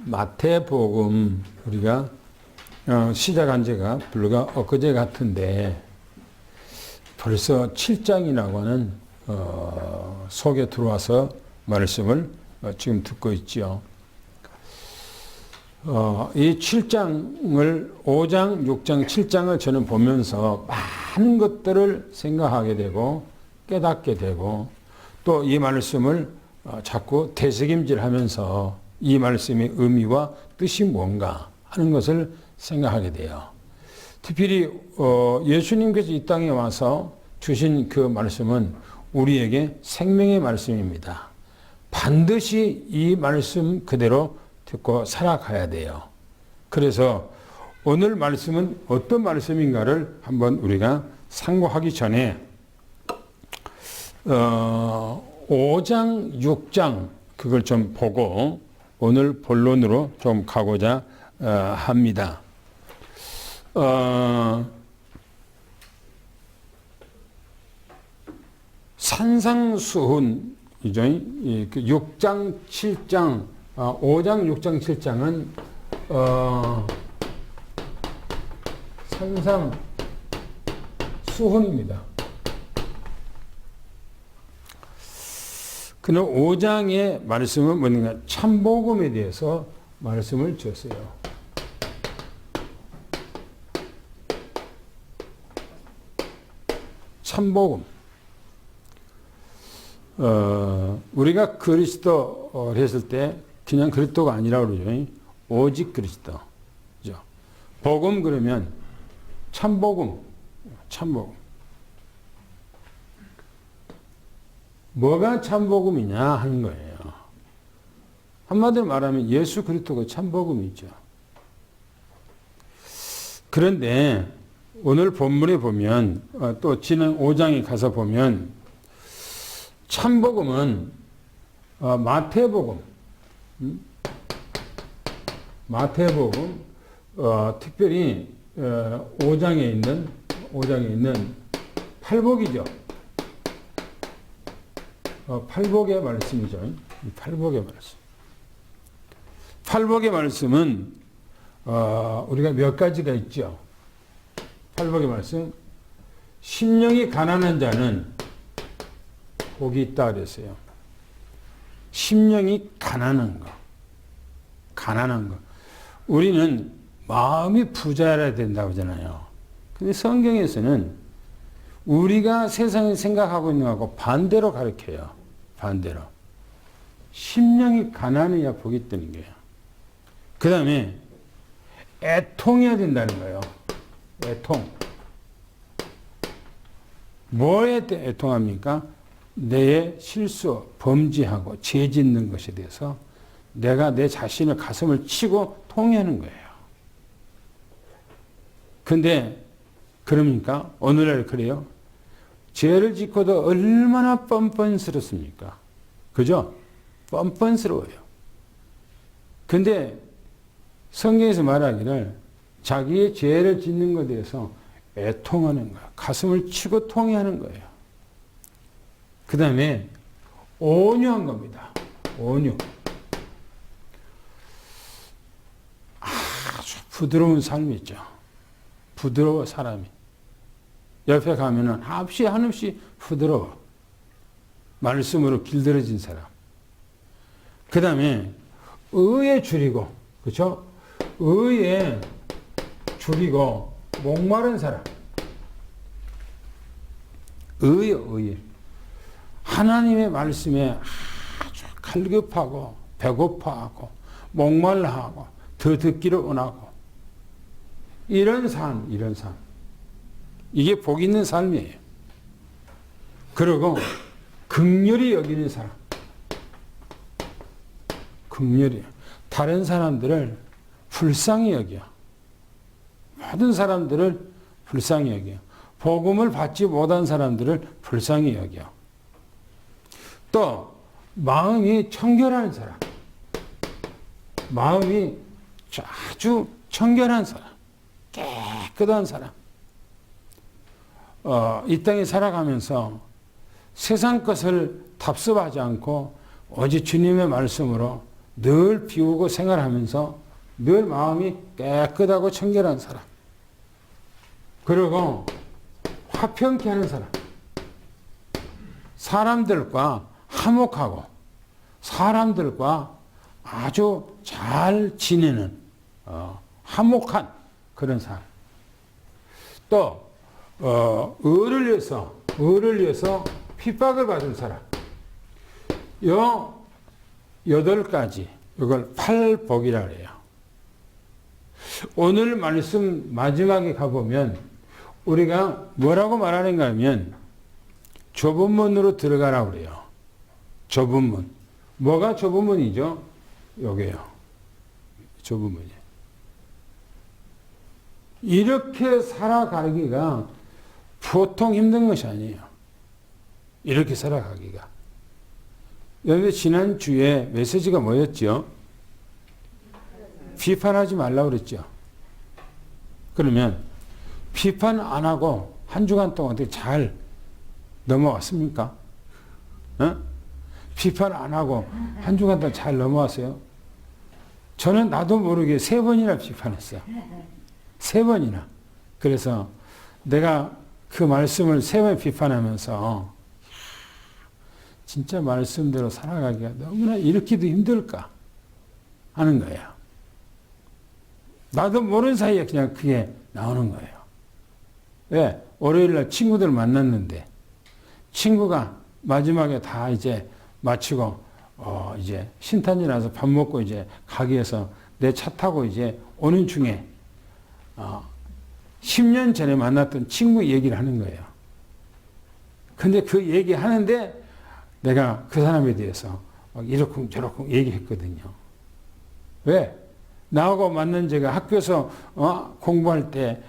마태복음 우리가 시작한 지가 불과 엊그제 같은데 벌써 7장이라고 하는 속에 들어와서 말씀을 지금 듣고 있지요. 이 7장을 5장, 6장, 7장을 저는 보면서 많은 것들을 생각하게 되고 깨닫게 되고 또 이 말씀을 자꾸 되새김질하면서 이 말씀의 의미와 뜻이 뭔가 하는 것을 생각하게 돼요. 특별히 예수님께서 이 땅에 와서 주신 그 말씀은 우리에게 생명의 말씀입니다. 반드시 이 말씀 그대로 듣고 살아가야 돼요. 그래서 오늘 말씀은 어떤 말씀인가를 한번 우리가 상고하기 전에 5장, 6장 그걸 좀 보고 오늘 본론으로 좀 가고자 합니다. 산상수훈이죠. 6장, 7장, 5장, 6장, 7장은 산상수훈입니다. 그는 5장의 말씀은 뭔가 참복음에 대해서 말씀을 주었어요. 참복음. 우리가 그리스도를 했을 때 그냥 그리스도가 아니라고 그러죠. 오직 그리스도. 그죠? 복음 그러면 참복음. 참복음. 뭐가 참복음이냐 하는 거예요. 한마디로 말하면 예수 그리스도가 참복음이죠. 그런데 오늘 본문에 보면 또 지난 5장에 가서 보면 참복음은 마태복음, 특별히 5장에 있는 팔복이죠. 팔복의 말씀이죠. 팔복의 말씀. 팔복의 말씀은 우리가 몇 가지가 있죠. 팔복의 말씀. 심령이 가난한 자는 복이 있다 그랬어요. 심령이 가난한 거. 가난한 거. 우리는 마음이 부자여야 된다고 하잖아요. 근데 성경에서는 우리가 세상에 생각하고 있는 것하고 반대로 가르쳐요. 반대로. 심령이 가난해야 복이 있다는 거예요. 그 다음에 애통해야 된다는 거예요. 애통. 뭐에 애통합니까? 내 실수, 범죄하고 죄 짓는 것에 대해서 내가 내 자신의 가슴을 치고 통회하는 거예요. 근데 그럽니까? 오늘날 그래요? 죄를 짓고도 얼마나 뻔뻔스럽습니까? 그죠? 뻔뻔스러워요. 근데 성경에서 말하기를 자기의 죄를 짓는 것에 대해서 애통하는 거야. 가슴을 치고 통회하는 거예요. 그 다음에 온유한 겁니다. 온유. 아주 부드러운 삶이죠. 부드러워 사람이. 옆에 가면은 한없이 부드러워. 말씀으로 길들여진 사람. 그 다음에 의에 줄이고, 그렇죠? 의에 줄이고 목마른 사람. 의에. 하나님의 말씀에 아주 갈급하고 배고파하고 목말라하고 더 듣기를 원하고 이런 삶. 이게 복 있는 삶이에요. 그리고 긍휼히 여기는 사람. 긍휼히. 다른 사람들을 불쌍히 여겨. 모든 사람들을 불쌍히 여겨. 복음을 받지 못한 사람들을 불쌍히 여겨. 또 마음이 청결한 사람. 마음이 아주 청결한 사람. 깨끗한 사람. 이 땅에 살아가면서 세상 것을 답습하지 않고 오직 주님의 말씀으로 늘 비우고 생활하면서 늘 마음이 깨끗하고 청결한 사람. 그리고 화평케 하는 사람. 사람들과 화목하고 사람들과 아주 잘 지내는 화목한 그런 사람. 또 을을 위해서 핍박을 받은 사람. 요 8가지, 이걸 팔복이라고 해요. 오늘 말씀 마지막에 가보면 우리가 뭐라고 말하는가 하면 좁은 문으로 들어가라고 그래요. 좁은 문. 뭐가 좁은 문이죠? 요게요. 좁은 문이에요. 이렇게 살아가기가 보통 힘든 것이 아니에요. 이렇게 살아가기가. 여러분 지난주에 메시지가 뭐였죠? 비판하지 말라고 그랬죠. 그러면 비판 안 하고 한 주간 동안 어떻게 잘 넘어왔습니까? 비판 안 하고 한 주간 동안 잘 넘어왔어요? 저는 나도 모르게 3번이나 비판했어요. 3번이나. 그래서 내가 그 말씀을 3번 비판하면서 진짜 말씀대로 살아가기가 너무나 이렇게도 힘들까 하는 거예요. 나도 모르는 사이에 그냥 그게 나오는 거예요. 왜? 월요일날 친구들 만났는데 친구가 마지막에 다 이제 마치고 이제 신탄지 나서 밥 먹고 이제 가기 위해서 내 차 타고 이제 오는 중에 10년 전에 만났던 친구 얘기를 하는 거예요. 근데 그 얘기 하는데 내가 그 사람에 대해서 이렇쿵 저렇쿵 얘기했거든요. 왜? 나하고 만난 제가 학교에서 공부할 때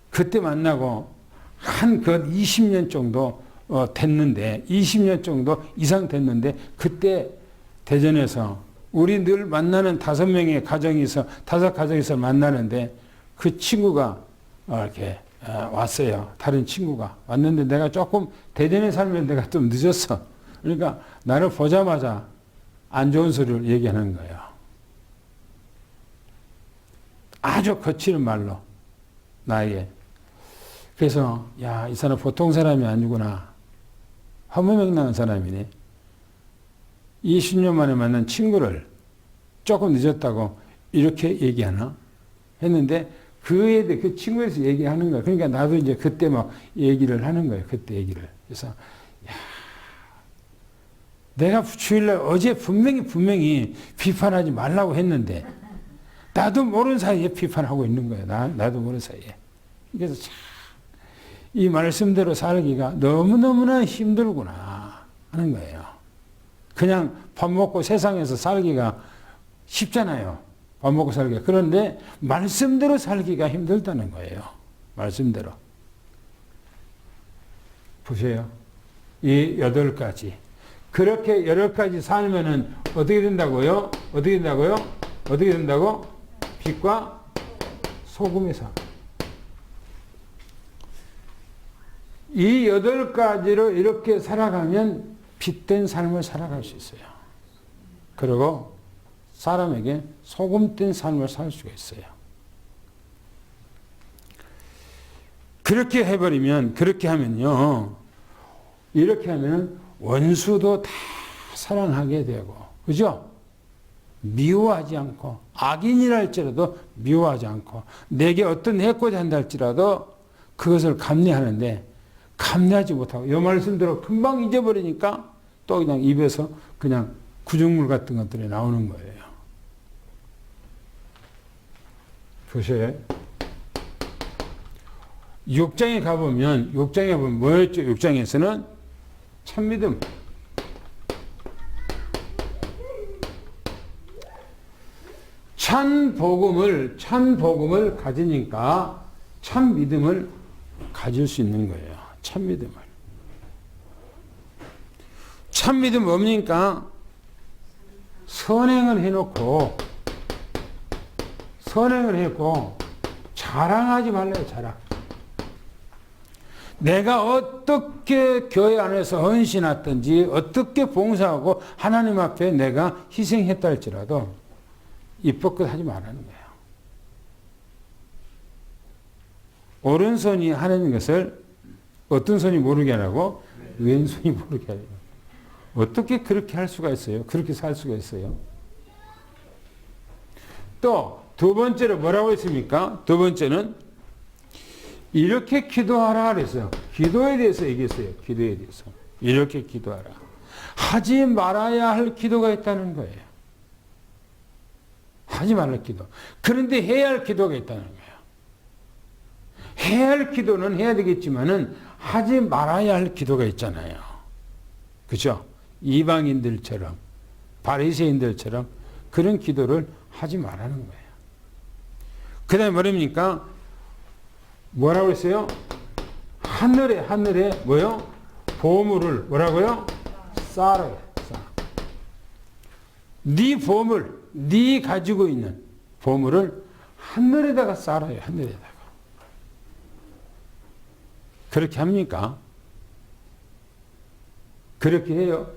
그때 만나고 한 그 20년 정도 됐는데 20년 정도 이상 됐는데 그때 대전에서 우리 늘 만나는 5명의 가정이 있어 5가정에서 만나는데 그 친구가 이렇게 왔어요. 다른 친구가 왔는데 내가 조금 대전에 살면 내가 좀 늦었어. 그러니까 나를 보자마자 안 좋은 소리를 얘기하는 거예요. 아주 거치는 말로 나에게. 그래서 야, 이 사람 보통 사람이 아니구나. 화무맹랑한 사람이네. 20년 만에 만난 친구를 조금 늦었다고 이렇게 얘기하나? 했는데 그에 대해 그 친구에 대해서 얘기하는 거예요. 그러니까 나도 이제 그때 막 얘기를 하는 거예요. 그때 얘기를. 그래서 야, 내가 주일날 어제 분명히 비판하지 말라고 했는데 나도 모르는 사이에 비판하고 있는 거예요. 나도 모르는 사이에. 그래서 참 이 말씀대로 살기가 너무너무나 힘들구나 하는 거예요. 그냥 밥 먹고 세상에서 살기가 쉽잖아요. 밥 먹고 살기가. 그런데 말씀대로 살기가 힘들다는 거예요. 말씀대로. 보세요. 이 8가지. 그렇게 8가지 살면은 어떻게 된다고요? 어떻게 된다고요? 어떻게 된다고? 빛과 소금의 삶. 이 8가지로 이렇게 살아가면 빛된 삶을 살아갈 수 있어요. 그리고 사람에게 소금된 삶을 살 수가 있어요. 그렇게 해버리면, 그렇게 하면요. 이렇게 하면 원수도 다 사랑하게 되고, 그죠? 미워하지 않고, 악인이라 할지라도 미워하지 않고, 내게 어떤 해코지 한다 할지라도 그것을 감내하는데, 감내하지 못하고, 이 말씀대로 금방 잊어버리니까 또 그냥 입에서 그냥 구정물 같은 것들이 나오는 거예요. 보세요. 6장에 가보면, 뭐였죠? 6장에서는 참믿음. 참 복음을 가지니까 참 믿음을 가질 수 있는 거예요. 참 믿음을. 참 믿음 뭡니까? 선행을 해놓고 자랑하지 말래요, 자랑. 내가 어떻게 교회 안에서 헌신하든지 어떻게 봉사하고 하나님 앞에 내가 희생했다 할지라도 입 뻗고 하지 말라는 거예요. 오른손이 하는 것을 어떤 손이 모르게 하라고? 왼손이 모르게 하라고. 어떻게 그렇게 할 수가 있어요? 그렇게 살 수가 있어요? 또 두 번째로 뭐라고 했습니까? 두 번째는 이렇게 기도하라 그랬어요. 기도에 대해서 얘기했어요. 기도에 대해서. 이렇게 기도하라. 하지 말아야 할 기도가 있다는 거예요. 하지 말할 기도. 그런데 해야 할 기도가 있다는 거예요. 해야 할 기도는 해야 되겠지만은 하지 말아야 할 기도가 있잖아요. 그죠? 이방인들처럼 바리새인들처럼 그런 기도를 하지 말라는 거예요. 그 다음에 뭐랍니까? 뭐라고 했어요? 하늘에 뭐요? 보물을 뭐라고요? 쌓아라. 네 보물, 네 가지고 있는 보물을 하늘에다가 쌓아요. 하늘에다가. 그렇게 합니까? 그렇게 해요?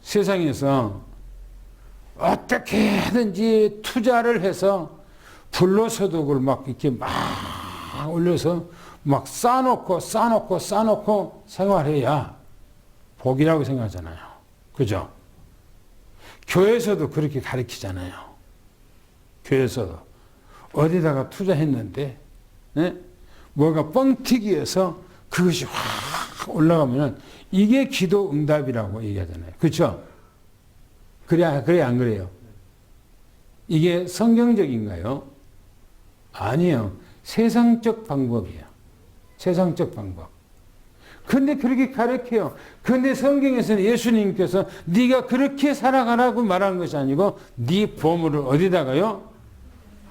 세상에서 어떻게 하든지 투자를 해서 불로소득을 막 이렇게 막 올려서 막 쌓아놓고 생활해야 복이라고 생각하잖아요. 그죠? 교회에서도 그렇게 가르치잖아요. 교회에서도. 어디다가 투자했는데, 네? 뭐가 뻥튀기해서 그것이 확 올라가면 이게 기도 응답이라고 얘기하잖아요. 그렇죠? 그래 안 그래요? 이게 성경적인가요? 아니에요. 세상적 방법이에요. 세상적 방법. 근데 그렇게 가르쳐요. 근데 성경에서는 예수님께서 네가 그렇게 살아가라고 말하는 것이 아니고 네 보물을 어디다가요?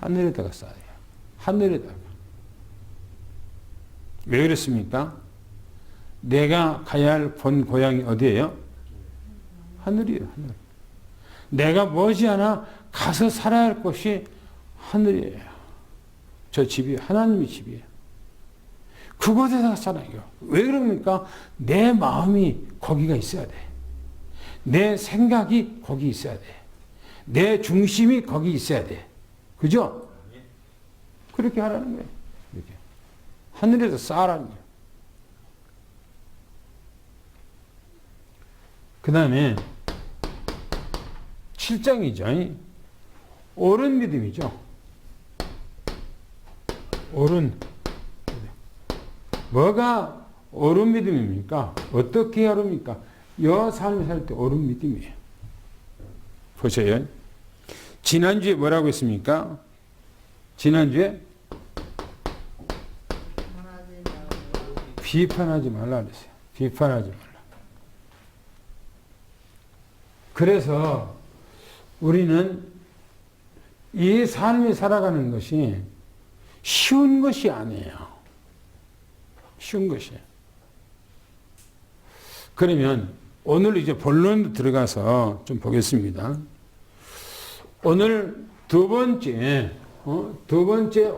하늘에다가 쌓아요. 하늘에다가. 왜 그랬습니까? 내가 가야 할 본 고향이 어디예요? 하늘이에요. 하늘. 내가 머지않아 가서 살아야 할 곳이 하늘이에요. 저 집이 하나님의 집이에요. 그곳에다가 살아요. 왜 그럽니까? 내 마음이 거기가 있어야 돼. 내 생각이 거기 있어야 돼. 내 중심이 거기 있어야 돼. 그죠? 그렇게 하라는 거예요. 이렇게. 하늘에서 쌓으라는 거예요. 그 다음에 7장이죠. 옳은 믿음이죠. 옳은. 뭐가 옳은 믿음입니까? 어떻게 해야 옳습니까? 여 삶을 살 때 옳은 믿음이에요. 보세요. 지난주에 뭐라고 했습니까? 지난주에 비판하지 말라 그랬어요. 비판하지 말라. 그래서 우리는 이 삶이 살아가는 것이 쉬운 것이 아니에요. 쉬운 것이에요. 그러면 오늘 이제 본론으로 들어가서 좀 보겠습니다. 오늘 두 번째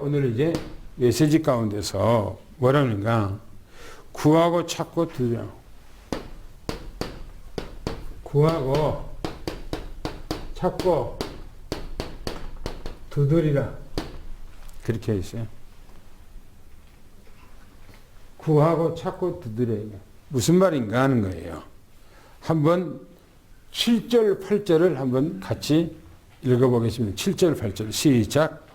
오늘 이제 메시지 가운데서 뭐라는가? 구하고 찾고 두드려. 구하고 찾고 두드리라. 그렇게 있어요. 구하고 찾고 두드려야. 무슨 말인가 하는 거예요. 한번 7절, 8절을 한번 같이 읽어보겠습니다. 7절, 8절 시작.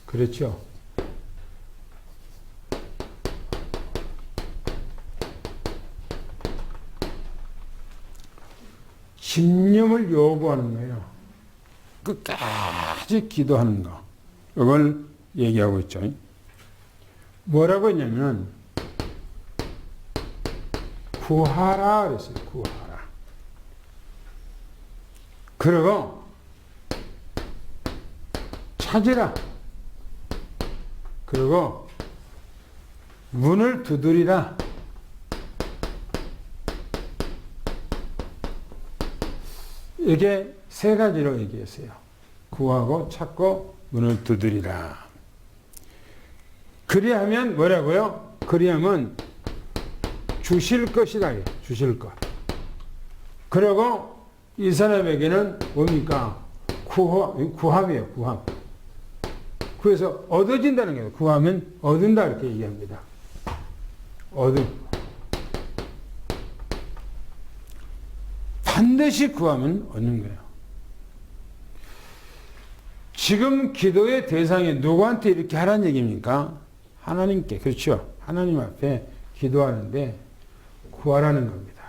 그렇죠. 신념을 요구하는 거예요. 끝까지 기도하는 거. 이걸 얘기하고 있죠. 뭐라고 했냐면 구하라 그랬어요. 구하라. 그리고 찾으라. 그리고 문을 두드리라. 이게 세 가지로 얘기했어요. 구하고 찾고 문을 두드리라. 그리하면 뭐라고요? 그리하면 주실 것이다. 주실 것. 그리고 이 사람에게는 뭡니까? 구함이에요. 구함. 그래서 얻어진다는 거예요. 구하면 얻은다 이렇게 얘기합니다. 반드시 구하면 얻는 거예요. 지금 기도의 대상이 누구한테 이렇게 하라는 얘기입니까? 하나님께. 그렇죠. 하나님 앞에 기도하는데 구하라는 겁니다.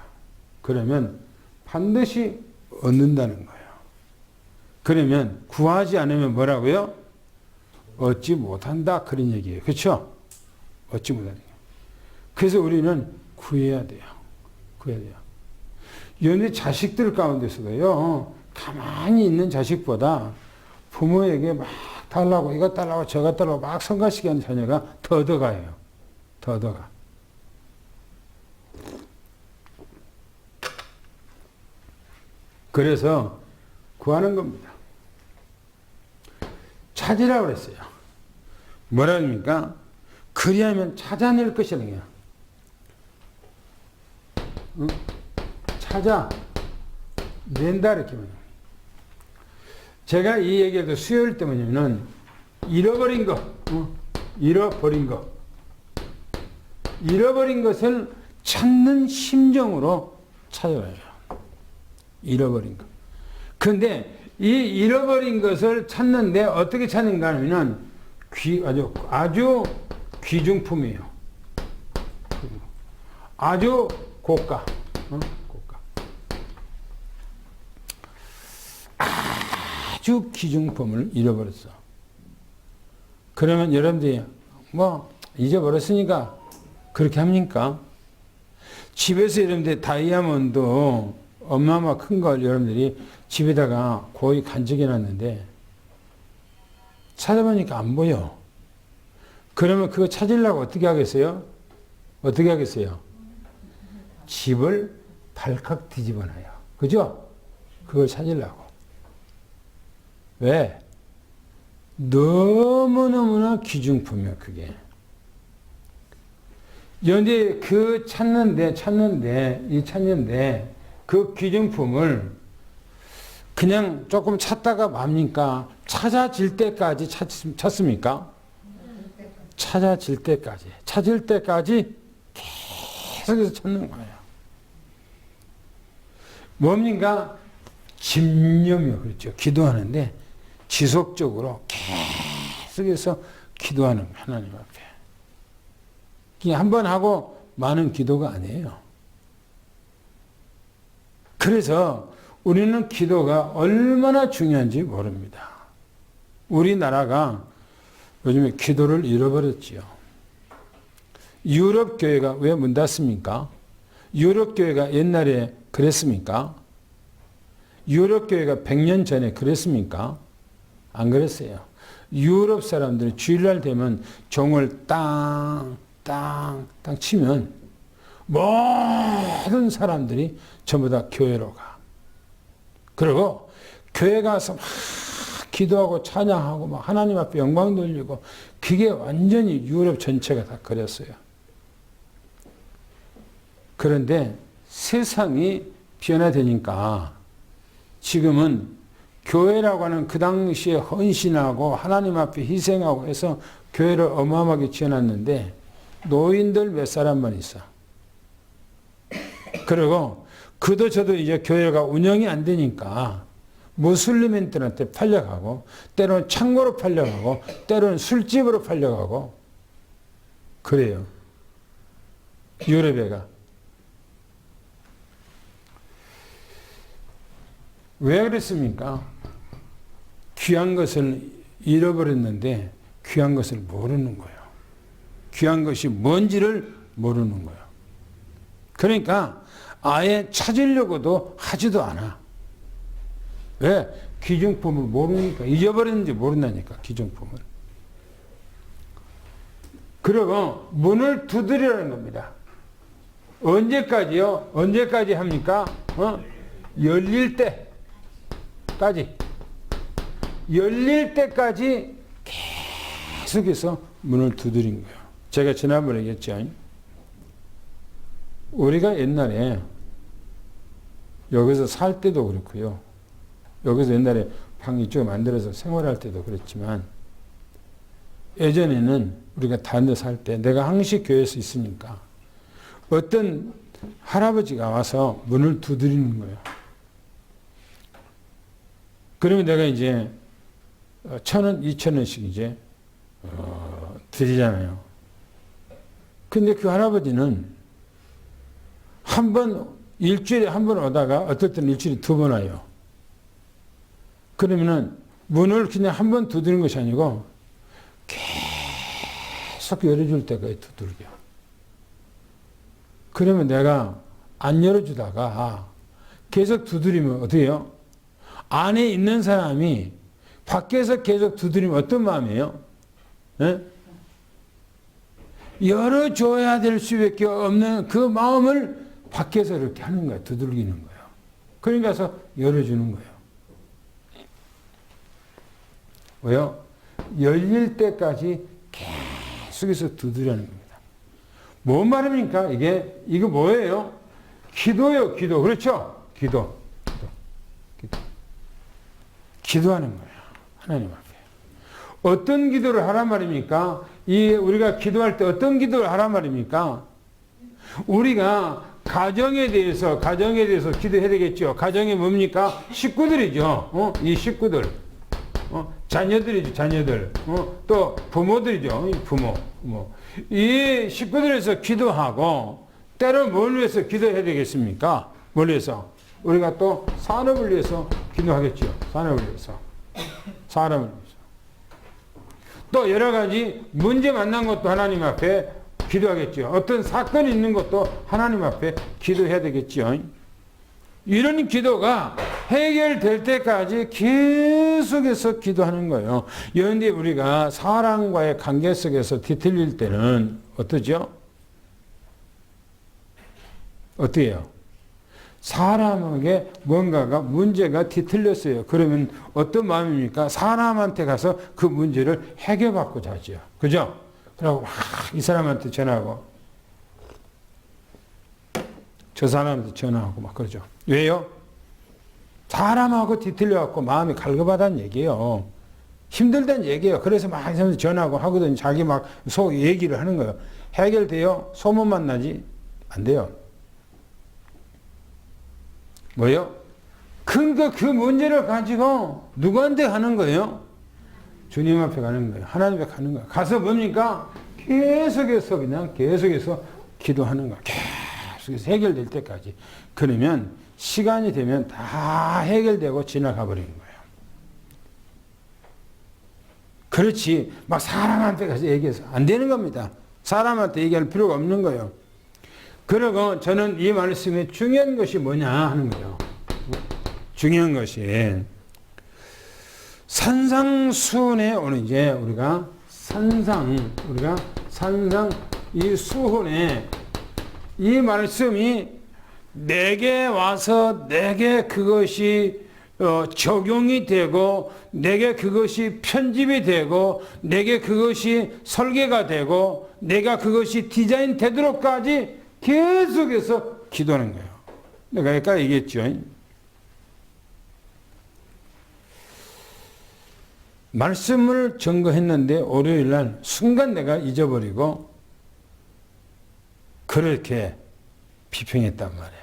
그러면 반드시 얻는다는 거예요. 그러면 구하지 않으면 뭐라고요? 얻지 못한다. 그런 얘기예요. 그렇죠? 얻지 못하는 거예요. 그래서 우리는 구해야 돼요. 구해야 돼요. 그런데 자식들 가운데서도요. 가만히 있는 자식보다 부모에게 막 달라고 이것 달라고 저것 달라고 막 성가시게 하는 자녀가 더 얻어가요. 더 얻어가. 그래서 구하는 겁니다. 찾으라고 그랬어요. 뭐라 합니까? 그리하면 찾아낼 것이라는 거야. 응? 찾아낸다 이렇게 말해요. 제가 이 얘기를 수요일 때 뭐냐면은 잃어버린 것, 잃어버린 것을 찾는 심정으로 찾아가요. 잃어버린 것. 그런데 이 잃어버린 것을 찾는데 어떻게 찾는가 하면 아주 귀중품이에요. 아주 고가. 고가. 아주 귀중품을 잃어버렸어. 그러면 여러분들이 잊어버렸으니까 그렇게 합니까? 집에서 여러분들 다이아몬드 어마어마 큰 걸 여러분들이 집에다가 고이 간직해 놨는데 찾아보니까 안 보여. 그러면 그거 찾으려고 어떻게 하겠어요? 어떻게 하겠어요? 집을 발칵 뒤집어 놔요. 그죠? 그걸 찾으려고. 왜? 너무너무나 귀중품이야, 그게. 그런데 그 찾는데, 그 귀중품을 그냥 조금 찾다가 맙니까? 찾아질 때까지 찾습니까? 찾아질 때까지. 찾을 때까지 계속해서 찾는 거예요. 뭡니까? 집념이요. 그렇죠. 기도하는데 지속적으로 계속해서 기도하는 거예요. 하나님 앞에. 그냥 한 번 하고 많은 기도가 아니에요. 그래서 우리는 기도가 얼마나 중요한지 모릅니다. 우리나라가 요즘에 기도를 잃어버렸지요. 유럽 교회가 왜 문 닫습니까? 유럽 교회가 옛날에 그랬습니까? 유럽 교회가 100년 전에 그랬습니까? 안 그랬어요. 유럽 사람들은 주일날 되면 종을 땅 치면 모든 사람들이 전부 다 교회로 가. 그리고 교회 가서 막 기도하고 찬양하고 막 하나님 앞에 영광 돌리고 그게 완전히 유럽 전체가 다 그랬어요. 그런데 세상이 변화되니까 지금은 교회라고 하는 그 당시에 헌신하고 하나님 앞에 희생하고 해서 교회를 어마어마하게 지어놨는데 노인들 몇 사람만 있어. 그리고 그도 저도 이제 교회가 운영이 안 되니까 무슬림들한테 팔려가고 때로는 창고로 팔려가고 때로는 술집으로 팔려가고 그래요. 유럽에가. 왜 그랬습니까? 귀한 것을 잃어버렸는데 귀한 것을 모르는 거예요. 귀한 것이 뭔지를 모르는 거예요. 그러니까 아예 찾으려고도 하지도 않아. 왜? 귀중품을 모르니까. 잊어버렸는지 모른다니까, 귀중품을. 그리고 문을 두드리라는 겁니다. 언제까지요? 언제까지 합니까? 열릴 때까지. 열릴 때까지 계속해서 문을 두드린 거예요. 제가 지난번에 얘기했죠. 우리가 옛날에 여기서 살 때도 그렇고요. 여기서 옛날에 방 이쪽에 만들어서 생활할 때도 그렇지만 예전에는 우리가 다른 데 살 때 내가 항시 교회에서 있으니까 어떤 할아버지가 와서 문을 두드리는 거예요. 그러면 내가 이제 1,000원, 2,000원씩 이제 드리잖아요. 근데 그 할아버지는 한 번, 일주일에 한 번 오다가 어떨 때는 일주일에 2번 와요. 그러면은 문을 그냥 한 번 두드리는 것이 아니고 계속 열어줄 때까지 두들겨. 그러면 내가 안 열어주다가 계속 두드리면 어떻게 해요? 안에 있는 사람이 밖에서 계속 두드리면 어떤 마음이에요? 네? 열어줘야 될 수밖에 없는 그 마음을 밖에서 이렇게 하는 거예요. 두들기는 거예요. 그러니까 열어주는 거예요. 왜요? 열릴 때까지 계속해서 두드리는 겁니다. 뭔 말입니까? 이거 뭐예요? 기도요, 기도. 그렇죠? 기도. 기도하는 거예요. 하나님 앞에. 어떤 기도를 하란 말입니까? 우리가 기도할 때 어떤 기도를 하란 말입니까? 우리가 가정에 대해서 기도해야 되겠죠. 가정이 뭡니까? 식구들이죠. 이 식구들. 자녀들이죠, 자녀들. 또 부모들이죠, 부모. 이 식구들에서 기도하고, 때로 뭘 위해서 기도해야 되겠습니까? 뭘 위해서? 우리가 또 산업을 위해서 기도하겠죠. 산업을 위해서. 사람을 위해서. 또 여러 가지 문제 만난 것도 하나님 앞에 기도하겠죠. 어떤 사건이 있는 것도 하나님 앞에 기도해야 되겠죠. 이런 기도가 해결될 때까지 계속해서 기도하는 거예요. 그런데 우리가 사람과의 관계 속에서 뒤틀릴 때는 어떠죠? 어떻게 해요? 사람에게 뭔가가 문제가 뒤틀렸어요. 그러면 어떤 마음입니까? 사람한테 가서 그 문제를 해결받고자 하죠. 그죠? 그러고 막 이 사람한테 전화하고 저 사람한테 전화하고 막 그러죠. 왜요? 사람하고 뒤틀려갖고 마음이 갈급하다는 얘기예요. 힘들다는 얘기예요. 그래서 막 이 사람한테 전화하고 하거든요. 자기 막 얘기를 하는 거예요. 해결돼요? 소문만 나지? 안 돼요. 뭐요? 그러니까 그 문제를 가지고 누구한테 가는 거예요? 주님 앞에 가는 거예요. 하나님 앞에 가는 거예요. 가서 뭡니까? 계속해서 기도하는 거예요. 계속해서 해결될 때까지. 그러면 시간이 되면 다 해결되고 지나가 버리는 거예요. 그렇지. 막 사람한테 가서 얘기해서 안 되는 겁니다. 사람한테 얘기할 필요가 없는 거예요. 그리고 저는 이 말씀에 중요한 것이 뭐냐 하는 거예요. 중요한 것이 산상수훈에 오는 이제 우리가 산상 이 수훈에 이 말씀이 내게 와서 내게 그것이 적용이 되고 내게 그것이 편집이 되고 내게 그것이 설계가 되고 내가 그것이 디자인 되도록까지 계속해서 기도하는 거예요. 내가 아까 얘기했죠. 말씀을 증거했는데 월요일날 순간 내가 잊어버리고 그렇게 비평했단 말이에요.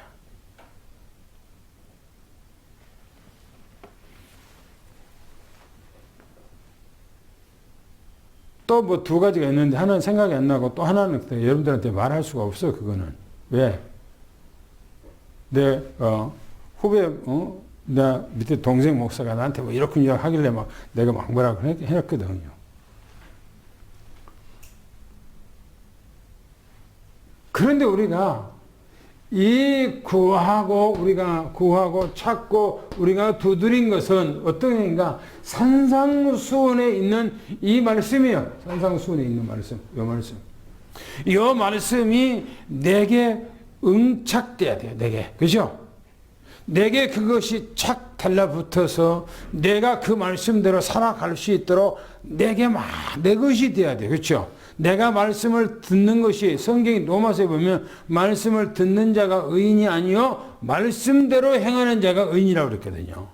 또 뭐 두 가지가 있는데 하나는 생각이 안 나고 또 하나는 여러분들한테 말할 수가 없어. 그거는 왜? 내 후배 나 밑에 동생 목사가 나한테 뭐 이렇게 하길래 막 내가 막 뭐라고 해놨거든요. 그런데 우리가 우리가 구하고 찾고 우리가 두드린 것은 어떤 의미인가? 산상수훈에 있는 이 말씀이에요. 산상수훈에 있는 말씀, 이 말씀. 이 말씀이 내게 응착돼야 돼요. 내게. 그죠? 내게 그것이 착 달라붙어서 내가 그 말씀대로 살아갈 수 있도록 내게 막 내 것이 돼야 돼요. 그렇죠? 내가 말씀을 듣는 것이 성경이 로마서에 보면 말씀을 듣는 자가 의인이 아니요 말씀대로 행하는 자가 의인이라고 그랬거든요.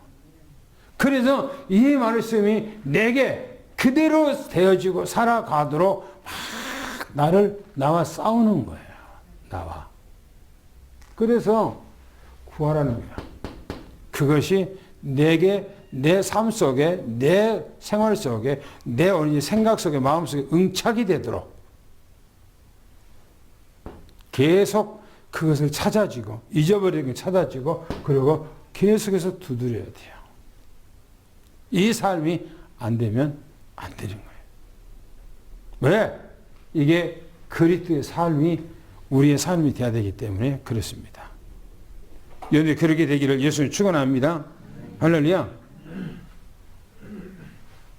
그래서 이 말씀이 내게 그대로 되어지고 살아가도록 막 나와 싸우는 거예요. 나와. 그래서 구하라는 거야. 그것이 내게 내 삶 속에 내 생활 속에 내 생각 속에 마음 속에 응착이 되도록 계속 그것을 찾아지고 잊어버리는 걸 찾아지고 그리고 계속해서 두드려야 돼요. 이 삶이 안 되면 안 되는 거예요. 왜? 이게 그리스도의 삶이 우리의 삶이 되어야 되기 때문에 그렇습니다. 여러분이 그렇게 되기를 예수님 축원합니다. 할렐루야.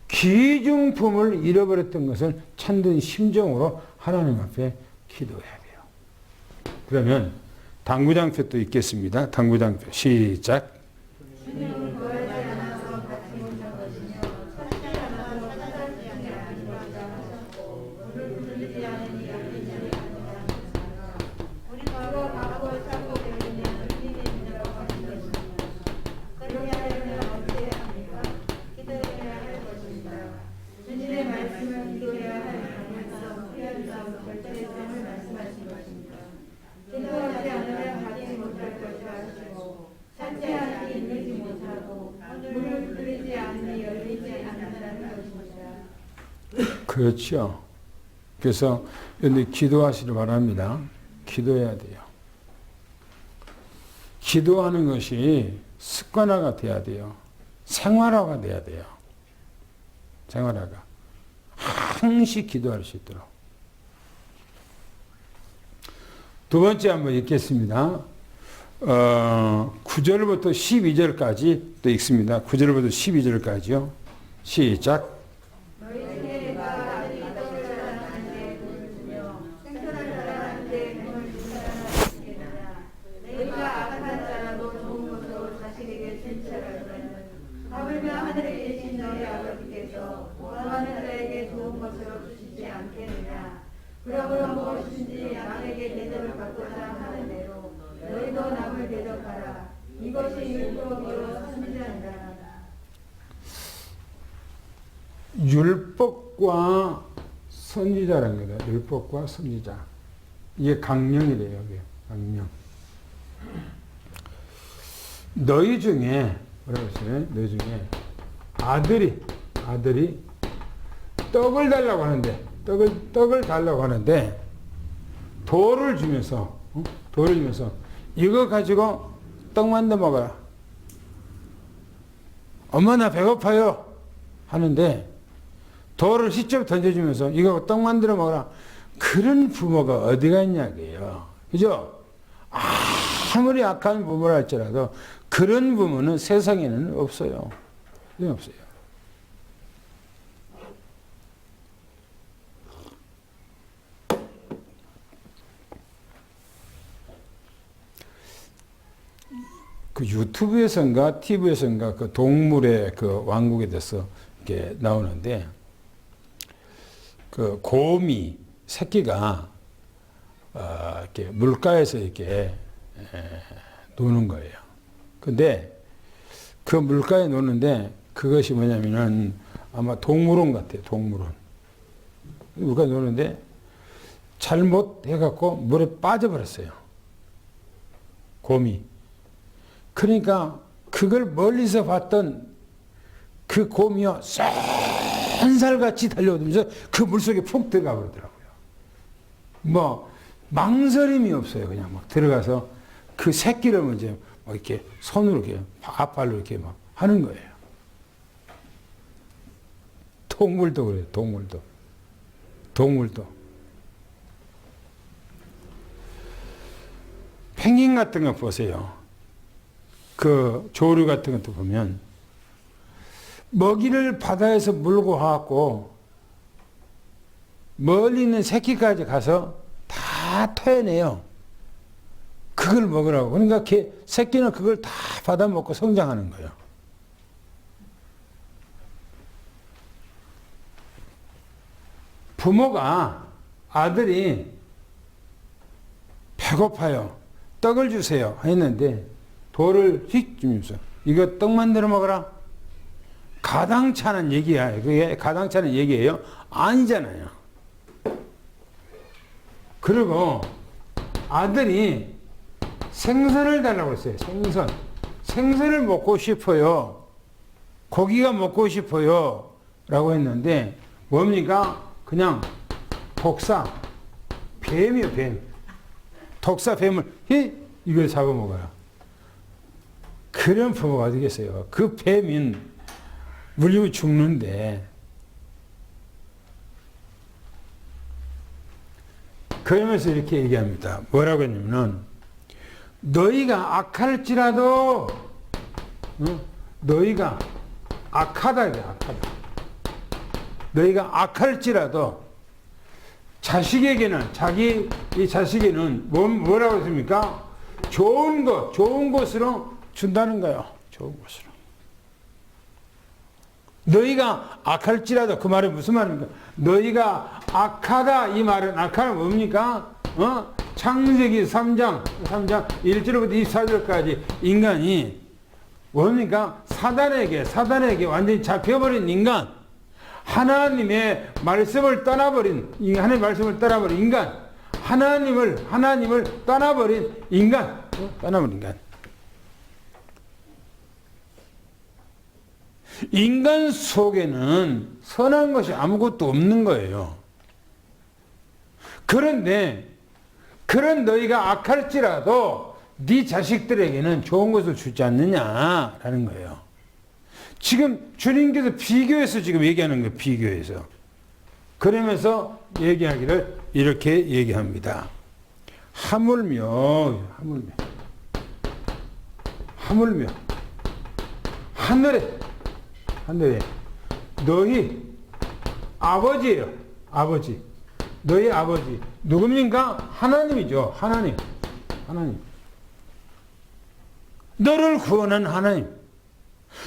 귀중품을 잃어버렸던 것을 찾는 심정으로 하나님 앞에 기도해야 돼요. 그러면 당구장표 또 있겠습니다. 당구장표 시작. 그렇죠. 그래서 여러분들 기도하시길 바랍니다. 기도해야 돼요. 기도하는 것이 습관화가 돼야 돼요. 생활화가 돼야 돼요. 생활화가. 항시 기도할 수 있도록. 두 번째 한번 읽겠습니다. 9절부터 12절까지 또 읽습니다. 9절부터 12절까지요. 시작. 그러므로 무엇인지 남에게 대접을 받고자 하는 대로 너희도 남을 대접하라. 이것이 율법이요 선지자니라. 율법과 선지자라는 거다. 율법과 선지자. 이게 강령이래요. 이게 강령. 너희 중에 뭐라고 했어요? 너희 중에 아들이 떡을 달라고 하는데 떡을 달라고 하는데 돌을 주면서 이거 가지고 떡 만들어 먹어라. 엄마 나 배고파요 하는데 돌을 직접 던져주면서 이거 떡 만들어 먹어라. 그런 부모가 어디가 있냐고요. 그죠? 아무리 악한 부모라 할지라도 그런 부모는 세상에는 없어요. 없어요. 그 유튜브에선가 TV에선가 그 동물의 그 왕국에 대해서 이렇게 나오는데 그 곰이 새끼가 이렇게 물가에서 이렇게 노는 거예요. 근데 그 물가에 노는데 그것이 뭐냐면은 아마 동물원 같아요. 동물원. 물가에 노는데 잘못해갖고 물에 빠져버렸어요. 곰이. 그러니까 그걸 멀리서 봤던 그 곰이요 쏜살같이 달려오면서 그 물속에 푹 들어가 버리더라고요. 뭐 망설임이 없어요. 그냥 막 들어가서 그 새끼를 먼저 막 이렇게 손으로 이렇게 앞발로 이렇게 막 하는 거예요. 동물도 그래요. 동물도. 펭귄 같은 거 보세요. 그 조류 같은 것도 보면 먹이를 바다에서 물고 와갖고 멀리 있는 새끼까지 가서 다 토해내요. 그걸 먹으라고. 그러니까 새끼는 그걸 다 받아먹고 성장하는 거예요. 부모가 아들이 배고파요. 떡을 주세요. 했는데 돌을 휙 주면서 이거 떡 만들어 먹어라. 가당찮은 얘기야. 그게 가당찮은 얘기예요? 아니잖아요. 그리고 아들이 생선을 달라고 했어요. 생선. 생선을 먹고 싶어요. 고기가 먹고 싶어요. 라고 했는데 뭡니까? 그냥 독사. 뱀이요, 뱀. 독사 뱀을 이걸 잡아먹어요. 그런 부모가 어디겠어요? 그 뱀인 물리면 죽는데. 그러면서 이렇게 얘기합니다. 뭐라고 했냐면은 너희가 악할지라도 너희가 악하다. 너희가 악할지라도 자식에게는 이 자식에는 뭐라고 했습니까? 좋은 것으로 준다는 거예요. 좋은 것으로. 너희가 악할지라도 그 말은 무슨 말입니까? 너희가 악하다 이 말은 악하는 뭡니까? 창세기 3장 1절부터 24절까지 인간이 뭡니까? 사단에게 완전히 잡혀버린 인간, 하나님의 말씀을 떠나버린 인간, 하나님을 떠나버린 인간. 인간 속에는 선한 것이 아무것도 없는 거예요. 그런데 그런 너희가 악할지라도 네 자식들에게는 좋은 것을 주지 않느냐라는 거예요. 지금 주님께서 비교해서 지금 얘기하는 거예요. 비교해서. 그러면서 얘기하기를 이렇게 얘기합니다. 하물며 하늘에 너희 아버지예요. 아버지. 너희 아버지. 누굽니까? 하나님이죠. 하나님. 너를 구원한 하나님.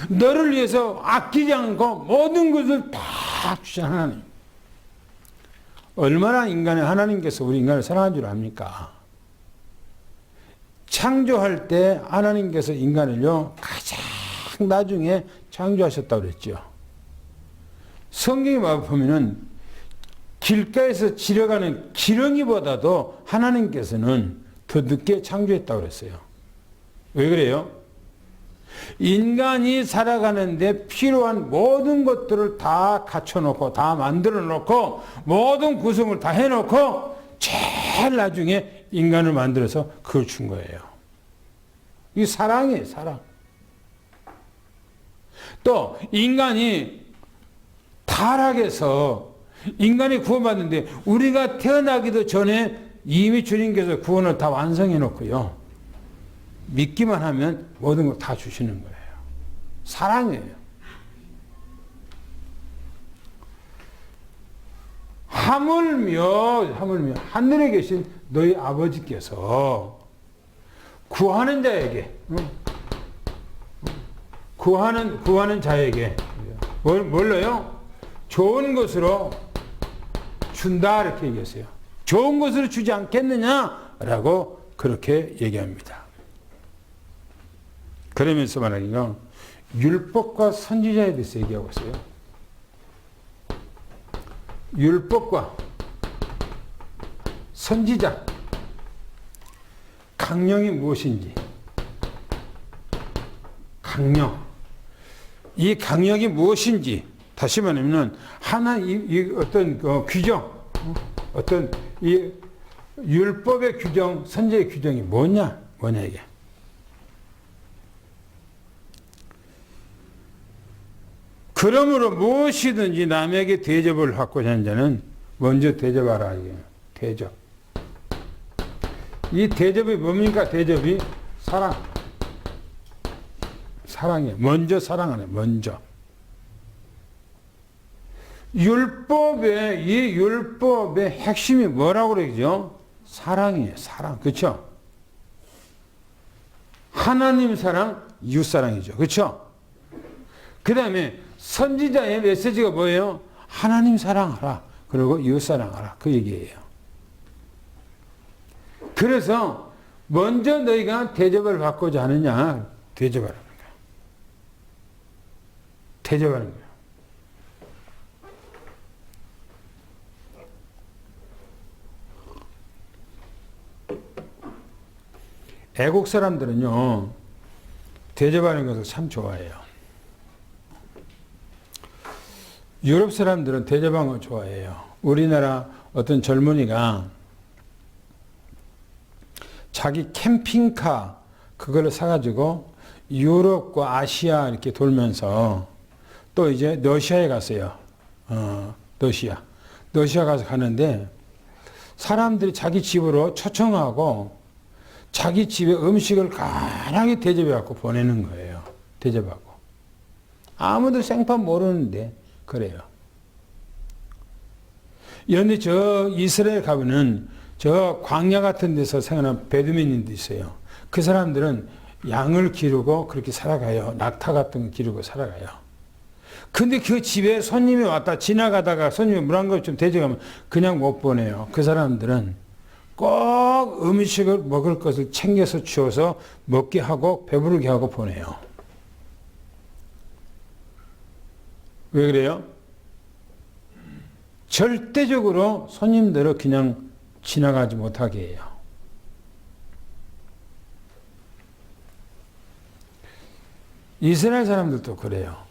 너를 위해서 아끼지 않고 모든 것을 다 주신 하나님. 얼마나 하나님께서 우리 인간을 사랑한 줄 압니까? 창조할 때 하나님께서 인간을요, 가장 나중에 창조하셨다고 그랬죠. 성경에 보면은 길가에서 지려가는 기러기보다도 하나님께서는 더 늦게 창조했다고 그랬어요. 왜 그래요? 인간이 살아가는데 필요한 모든 것들을 다 갖춰놓고 다 만들어놓고 모든 구성을 다 해놓고 제일 나중에 인간을 만들어서 그걸 준 거예요. 이게 사랑이에요. 사랑. 또 인간이 타락해서 인간이 구원받는데 우리가 태어나기도 전에 이미 주님께서 구원을 다 완성해 놓고요. 믿기만 하면 모든 걸 다 주시는 거예요. 사랑이에요. 하물며 하늘에 계신 너희 아버지께서 구하는 자에게 구하는 자에게 뭘로요? 좋은 것으로 준다 이렇게 얘기했어요. 좋은 것으로 주지 않겠느냐라고 그렇게 얘기합니다. 그러면서 말하기가 율법과 선지자에 대해서 얘기하고 있어요. 율법과 선지자, 강령이 무엇인지, 이 강령이 무엇인지, 다시 말하면 이 어떤 규정, 어떤 이 율법의 규정, 선지의 규정이 뭐냐 이게. 그러므로 무엇이든지 남에게 대접을 받고자 하는 자는 먼저 대접하라. 이게 대접. 이 대접이 뭡니까? 대접이 사랑이에요. 먼저 사랑하네. 먼저. 이 율법의 핵심이 뭐라고 그러죠? 사랑이에요. 사랑. 그렇죠? 하나님 사랑, 이웃 사랑이죠. 그렇죠? 그 다음에 선지자의 메시지가 뭐예요? 하나님 사랑하라. 그리고 이웃 사랑하라. 그 얘기예요. 그래서 먼저 너희가 대접을 받고자 하느냐? 대접하라는 거야. 대접하는 거야. 애국 사람들은요, 대접하는 것을 참 좋아해요. 유럽 사람들은 대접하는 걸 좋아해요. 우리나라 어떤 젊은이가 자기 캠핑카 그걸 사가지고 유럽과 아시아 이렇게 돌면서 또 이제 러시아에 갔어요. 러시아 가서 가는데 사람들이 자기 집으로 초청하고 자기 집에 음식을 간하게 대접해갖고 보내는 거예요. 대접하고. 아무도 생판 모르는데 그래요. 그런데 저 이스라엘 가면은 저 광야 같은 데서 생활하는 베두민인도 있어요. 그 사람들은 양을 기르고 그렇게 살아가요. 낙타 같은 거 기르고 살아가요. 근데 그 집에 손님이 왔다 지나가다가 손님이 물 한 그릇 좀 대접하면 그냥 못 보내요. 그 사람들은 꼭 음식을 먹을 것을 챙겨서 주어서 먹게 하고 배부르게 하고 보내요. 왜 그래요? 절대적으로 손님들을 그냥 지나가지 못하게 해요. 이스라엘 사람들도 그래요.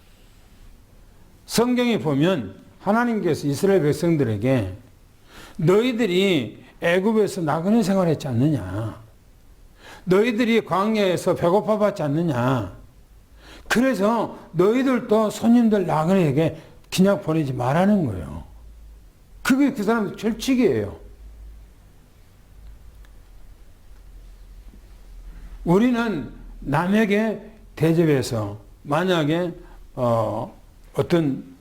성경에 보면 하나님께서 이스라엘 백성들에게 너희들이 애굽에서 나그네 생활했지 않느냐. 너희들이 광야에서 배고파 받지 않느냐. 그래서 너희들도 손님들 나그네에게 그냥 보내지 말라는 거예요. 그게 그 사람들 철칙이에요. 우리는 남에게 대접해서 만약에 어떤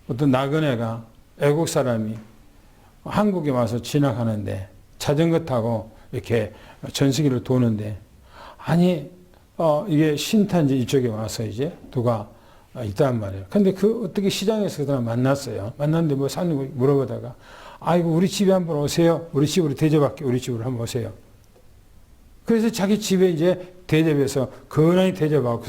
나그네가 애국 사람이 한국에 와서 지나가는데 자전거 타고 이렇게 전시기를 도는데 아니 이게 신탄지 이쪽에 와서 이제 누가 있단 말이에요. 근데 그 어떻게 시장에서 그 사람 만났어요. 만났는데 뭐 사는 거 물어보다가 아이고 우리 집에 한번 오세요. 우리 집으로 대접할게. 우리 집으로 한번 오세요. 그래서 자기 집에 이제 대접해서 거나히 대접하고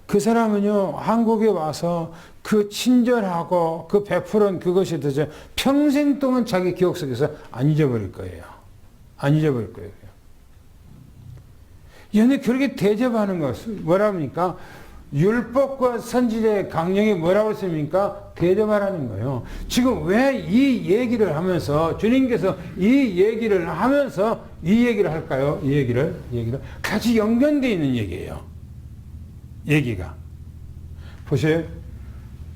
그 사람은요 한국에 와서 그 친절하고 그 베푸른 그것에 대해서 평생 동안 자기 기억 속에서 안 잊어버릴 거예요. 안 잊어버릴 거예요. 그런데 그렇게 대접하는 것은 뭐라 합니까? 율법과 선지자의 강령이 뭐라고 했습니까? 대접하라는 거예요. 지금 왜 이 얘기를 하면서 주님께서 이 얘기를 하면서 이 얘기를 할까요? 이 얘기를 같이 연결되어 있는 얘기예요. 얘기가 보세요.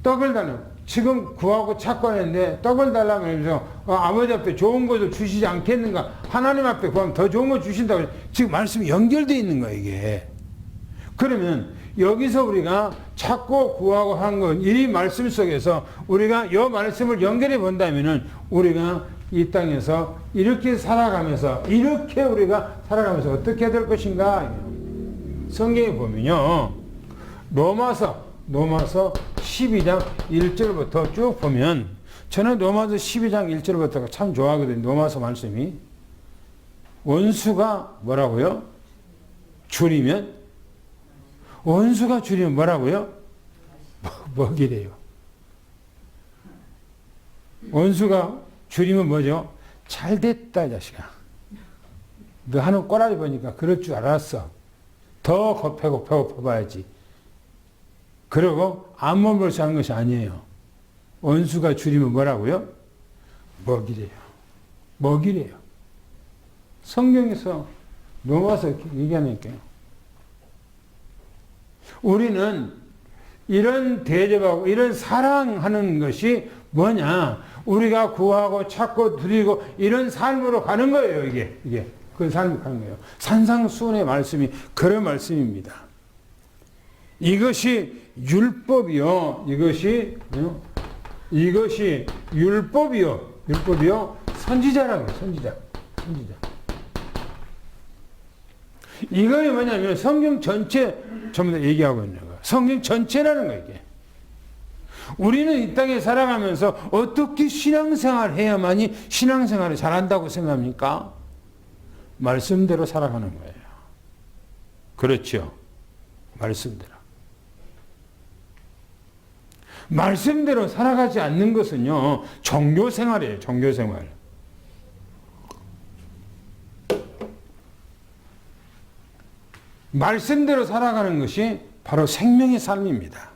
떡을 달라고 지금 구하고 찾고 하는데 떡을 달라고 해서 아버지 앞에 좋은 것을 주시지 않겠는가? 하나님 앞에 구하면 더 좋은 거 주신다고 지금 말씀이 연결되어 있는 거예요. 이게 그러면 여기서 우리가 찾고 구하고 한 건 이 말씀 속에서 우리가 이 말씀을 연결해 본다면은 우리가 이 땅에서 이렇게 살아가면서 이렇게 우리가 살아가면서 어떻게 될 것인가? 성경에 보면요. 로마서 12장 1절부터 쭉 보면 저는 로마서 12장 1절부터가 참 좋아하거든요. 로마서 말씀이 원수가 뭐라고요? 줄이면 원수가 줄이면 뭐라고요? 먹이래요. 원수가 줄이면 뭐죠? 잘됐다 자식아. 너 하는 꼬라지 보니까 그럴 줄 알았어. 더 배고파 봐야지. 그리고 앞몸을 사는 것이 아니에요. 원수가 줄이면 뭐라고요? 먹이래요. 성경에서 로마서 이렇게 얘기하니까요. 우리는 이런 대접하고 이런 사랑하는 것이 뭐냐? 우리가 구하고 찾고 드리고 이런 삶으로 가는 거예요. 이게 그 삶으로 가는 거예요. 산상수훈의 말씀이 그런 말씀입니다. 이것이 율법이요. 이것이 율법이요. 선지자라고요. 선지자. 이거이 뭐냐면 성경 전체 전부 다 얘기하고 있는 거예요. 성경 전체라는 거예요. 이게. 우리는 이 땅에 살아가면서 어떻게 신앙생활을 해야만이 신앙생활을 잘한다고 생각합니까? 말씀대로 살아가는 거예요. 그렇죠. 말씀대로 살아가지 않는 것은요, 종교생활이에요. 종교생활. 말씀대로 살아가는 것이 바로 생명의 삶입니다.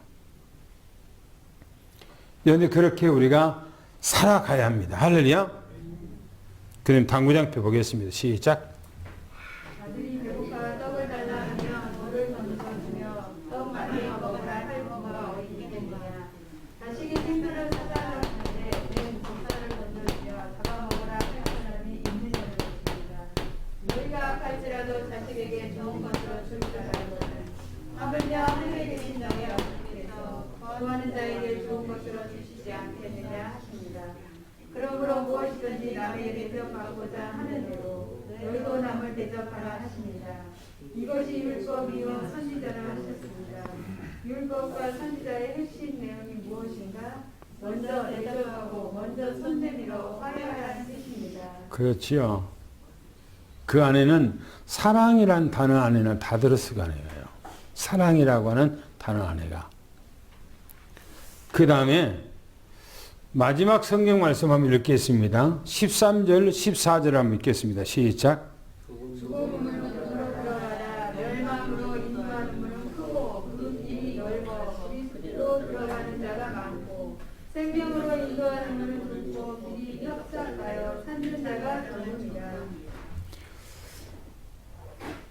그런데 그렇게 우리가 살아가야 합니다. 할렐루야. 그럼 당구장표 보겠습니다. 시작. 아들이 배고파 떡을 달라 하면 돌을 던져주며 떡 많이 먹어라 할머니가 어린이 됐느냐. 자식이 생선을 사달라 하는데 낸 보살을 던져주며 잡아먹으라 할 사람이 있느냐는 것입니다. 너희가 악할지라도 자식에게 좋은 것으로 줄 줄 알거든. 하물며 하늘에 계신 너희 아버지께서 구하는 자에게 좋은 것으로 주시지 않겠느냐 하십니다. 그러므로 무엇이든지 남에게 대접하고자 하는 대로 너희도 남을 대접하라 하십니다. 이것이 율법이요 선지자라 하셨습니다. 율법과 선지자의 핵심 내용이 무엇인가? 먼저 대접하고 먼저 손내밀어 화해하라는 뜻입니다. 그렇지요. 그 안에는 사랑이란 단어 안에는 다 들었을 거 아니에요. 사랑이라고 하는 단어 안에가. 그 다음에 마지막 성경 말씀 한번 읽겠습니다. 13절, 14절 한번 읽겠습니다. 시작. 죽음으로 들어가라. 멸망으로 인도하는 문은 크고 그 길이 넓어 그리스도로 들어가는 자가 많고 생명으로 인도하는 문은 좁고 길이 협착하여 찾는 자가 드무니라.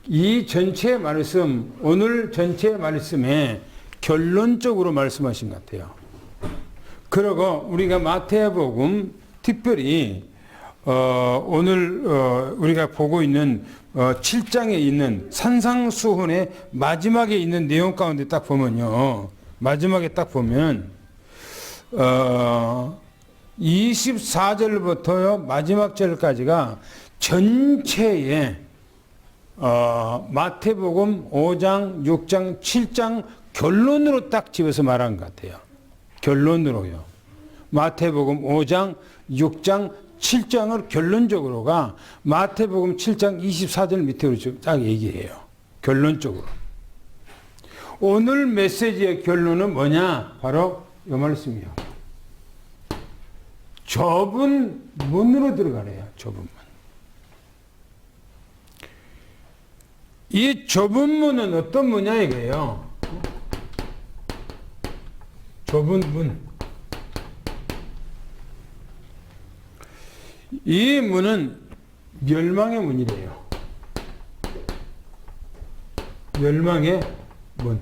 이 전체 말씀, 오늘 전체 말씀에 결론적으로 말씀하신 것 같아요. 그리고 우리가 마태복음 특별히 오늘 우리가 보고 있는 7장에 있는 산상수훈의 마지막에 있는 내용 가운데 딱 보면요. 마지막에 딱 보면 24절부터요. 마지막 절까지가 전체의 마태복음 5장, 6장, 7장 결론으로 딱 집어서 말한 것 같아요. 결론으로요. 마태복음 5장, 6장, 7장을 결론적으로가 마태복음 7장 24절 밑으로 딱 얘기해요. 결론적으로. 오늘 메시지의 결론은 뭐냐? 바로 이 말씀이요. 좁은 문으로 들어가래요. 좁은 문. 이 좁은 문은 어떤 문이냐 이거예요. 좁은 문. 이 문은 멸망의 문이래요. 멸망의 문.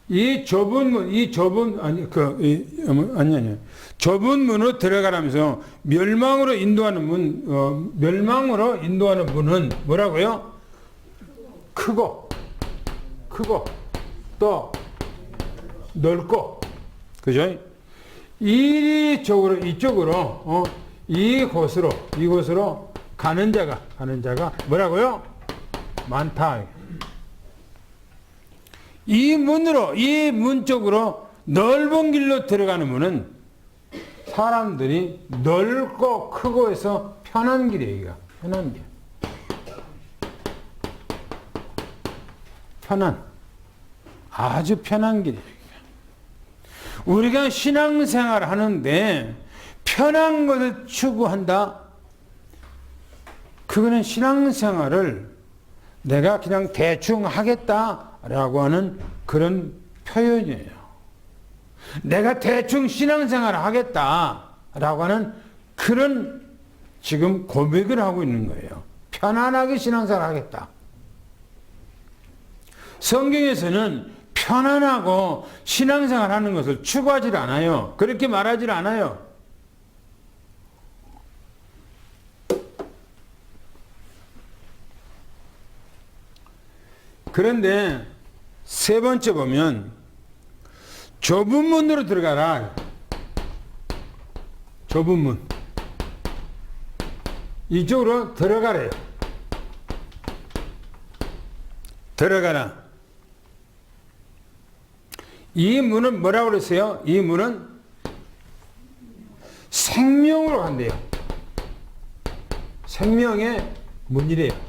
이 좁은 문, 좁은 문으로 들어가라면서 멸망으로 인도하는 문, 멸망으로 인도하는 문은 뭐라고요? 크고, 또 넓고, 그죠? 이쪽으로, 이곳으로 가는 자가 뭐라고요? 많다. 이 문 쪽으로 넓은 길로 들어가는 문은 사람들이 넓고 크고 해서 편한 길이에요. 이거. 편한 길. 아주 편한 길이에요. 우리가 신앙생활을 하는데 편한 것을 추구한다. 그거는 신앙생활을 내가 그냥 대충 하겠다라고 하는 그런 표현이에요. 내가 대충 신앙생활을 하겠다라고 하는 그런 지금 고백을 하고 있는 거예요. 편안하게 신앙생활을 하겠다. 성경에서는 편안하고 신앙생활 하는 것을 추구하지 않아요. 그렇게 말하지 않아요. 그런데 세 번째 보면 좁은 문으로 들어가라. 좁은 문. 이쪽으로 들어가래요. 들어가라. 이 문은 뭐라고 그랬어요? 이 문은 생명으로 간대요. 생명의 문이래요.